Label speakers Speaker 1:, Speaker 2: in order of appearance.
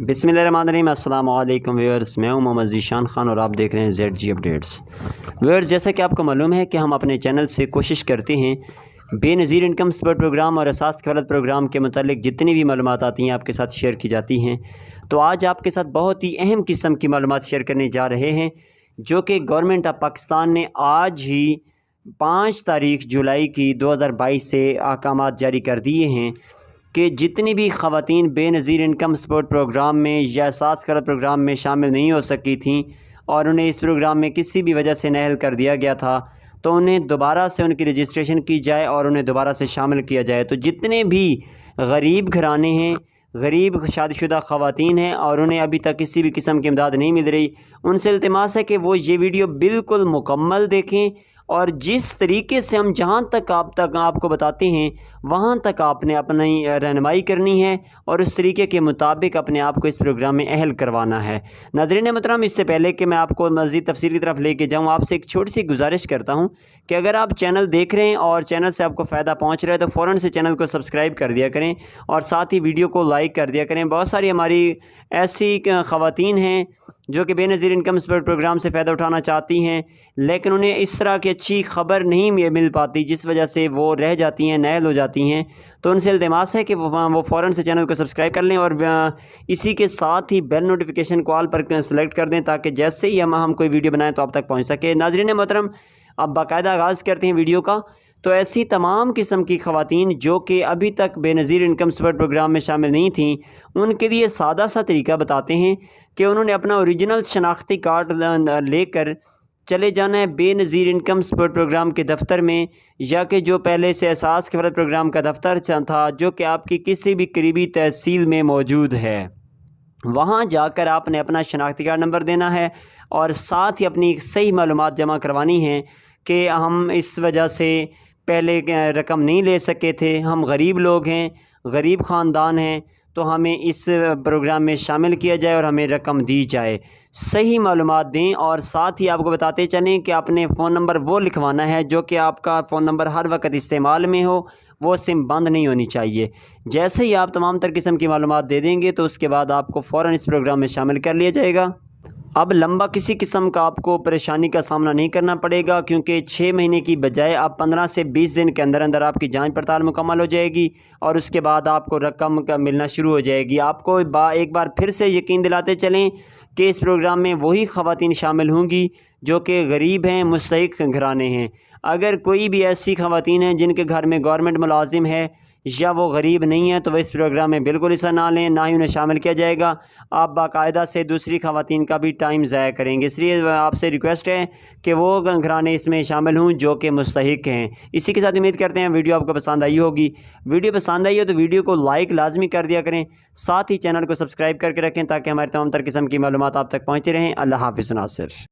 Speaker 1: बिस्मिल्लाहिर्रहमानिर्रहीम। अस्सलाम वालेकुम व्यूअर्स, मैं हूं मोहम्मद ज़ीशान खान और आप देख रहे हैं ZG अपडेट्स। व्यूअर्स, जैसा कि आपको मालूम है कि हम अपने चैनल से कोशिश करते हैं बेनज़ीर इनकम सपोर्ट प्रोग्राम और असास कफ़ालत प्रोग्राम के मुतालिक जितनी भी मालूमात आती हैं आपके साथ शेयर की जाती हैं। तो आज आपके साथ बहुत ही अहम किस्म की मालूमात शेयर करने जा रहे हैं, जो कि गवर्नमेंट ऑफ पाकिस्तान ने आज ही 5 तारीख जुलाई की 2022 से अहकामात जारी कर दिए हैं कि जितनी भी ख़वातीन बेनज़ीर इनकम सपोर्ट प्रोग्राम में या असास कफ़ालत प्रोग्राम में शामिल नहीं हो सकी थीं और उन्हें इस प्रोग्राम में किसी भी वजह से नाअहल कर दिया गया था, तो उन्हें दोबारा से उनकी रजिस्ट्रेशन की जाए और उन्हें दोबारा से शामिल किया जाए। तो जितने भी गरीब घराने हैं, गरीब शादीशुदा ख़वातीन हैं और उन्हें अभी तक किसी भी किस्म की इमदाद नहीं मिल रही, उनसे इल्तिमास है कि वो ये वीडियो बिल्कुल मुकम्मल देखें और जिस तरीके से हम जहाँ तक आपको बताते हैं वहाँ तक आपने अपनी रहनुमाई करनी है और उस तरीके के मुताबिक अपने आप को इस प्रोग्राम में अहल करवाना है। नाज़रीन मोहतरम, इससे पहले कि मैं आपको मज़ीद तफसील की तरफ लेके जाऊँ, आपसे एक छोटी सी गुजारिश करता हूँ कि अगर आप चैनल देख रहे हैं और चैनल से आपको फ़ायदा पहुँच रहा है तो फ़ौरन से चैनल को सब्सक्राइब कर दिया करें और साथ ही वीडियो को लाइक कर दिया करें। बहुत सारी हमारी ऐसी ख़वातीन हैं जो कि बेनज़ीर इनकम सपोर्ट प्रोग्राम से फ़ायदा उठाना चाहती हैं, लेकिन उन्हें इस तरह की अच्छी ख़बर नहीं मिल पाती, जिस वजह से वो रह जाती हैं, नाअहल हो जाती हैं। तो उनसे इल्तिमास है कि वो फ़ौरन से चैनल को सब्सक्राइब कर लें और इसी के साथ ही बेल नोटिफिकेशन को ऑल पर सेलेक्ट कर दें, ताकि जैसे ही हम कोई वीडियो बनाएं तो आप तक पहुँच सके। नाज़रीन मोहतरम, अब बाकायदा आगाज़ करते हैं वीडियो का। तो ऐसी तमाम किस्म की ख़वातीन जो कि अभी तक बेनज़ीर इनकम सपोर्ट प्रोग्राम में शामिल नहीं थीं, उनके लिए सादा सा तरीका बताते हैं कि उन्होंने अपना ओरिजिनल शनाख्ती कार्ड लेकर चले जाना है बेनज़ीर इनकम सपोर्ट प्रोग्राम के दफ्तर में, या कि जो पहले से असास कफ़ालत प्रोग्राम का दफ्तर था जो कि आपकी किसी भी करीबी तहसील में मौजूद है। वहाँ जाकर आपने अपना शनाख्ती कार्ड नंबर देना है और साथ ही अपनी सही मालूमात जमा करवानी है कि हम इस वजह से पहले रकम नहीं ले सके थे, हम गरीब लोग हैं, गरीब ख़ानदान हैं, तो हमें इस प्रोग्राम में शामिल किया जाए और हमें रकम दी जाए। सही मालूमात दें और साथ ही आपको बताते चलें कि अपने फ़ोन नंबर वो लिखवाना है जो कि आपका फ़ोन नंबर हर वक्त इस्तेमाल में हो, वो सिम बंद नहीं होनी चाहिए। जैसे ही आप तमाम तर किस्म की मालूमात दे देंगे तो उसके बाद आपको फ़ौरन इस प्रोग्राम में शामिल कर लिया जाएगा। अब लंबा किसी किस्म का आपको परेशानी का सामना नहीं करना पड़ेगा, क्योंकि 6 महीने की बजाय आप 15 से 20 दिन के अंदर अंदर आपकी जांच पड़ताल मुकम्मल हो जाएगी और उसके बाद आपको रकम का मिलना शुरू हो जाएगी। आपको एक बार फिर से यकीन दिलाते चलें कि इस प्रोग्राम में वही ख़वातीन शामिल होंगी जो कि गरीब हैं, मुस्तहिक़ घराने हैं। अगर कोई भी ऐसी ख़वातीन हैं जिनके घर में गवर्नमेंट मुलाजिम है या वो गरीब नहीं है, तो वह इस प्रोग्राम में बिल्कुल हिस्सा ना लें, ना ही उन्हें शामिल किया जाएगा। आप बाकायदा से दूसरी ख़वातीन का भी टाइम ज़ाया करेंगे, इसलिए आपसे रिक्वेस्ट है कि वो घराने इसमें शामिल हों जो कि मुस्तहिक़ हैं। इसी के साथ उम्मीद करते हैं वीडियो आपको पसंद आई होगी। वीडियो पसंद आई हो तो वीडियो को लाइक लाजमी कर दिया करें, साथ ही चैनल को सब्सक्राइब करके रखें ताकि हमारे तमाम तर किस्म की मालूमात आप तक पहुँचती रहें। अल्लाह हाफ़िज़ नासिर।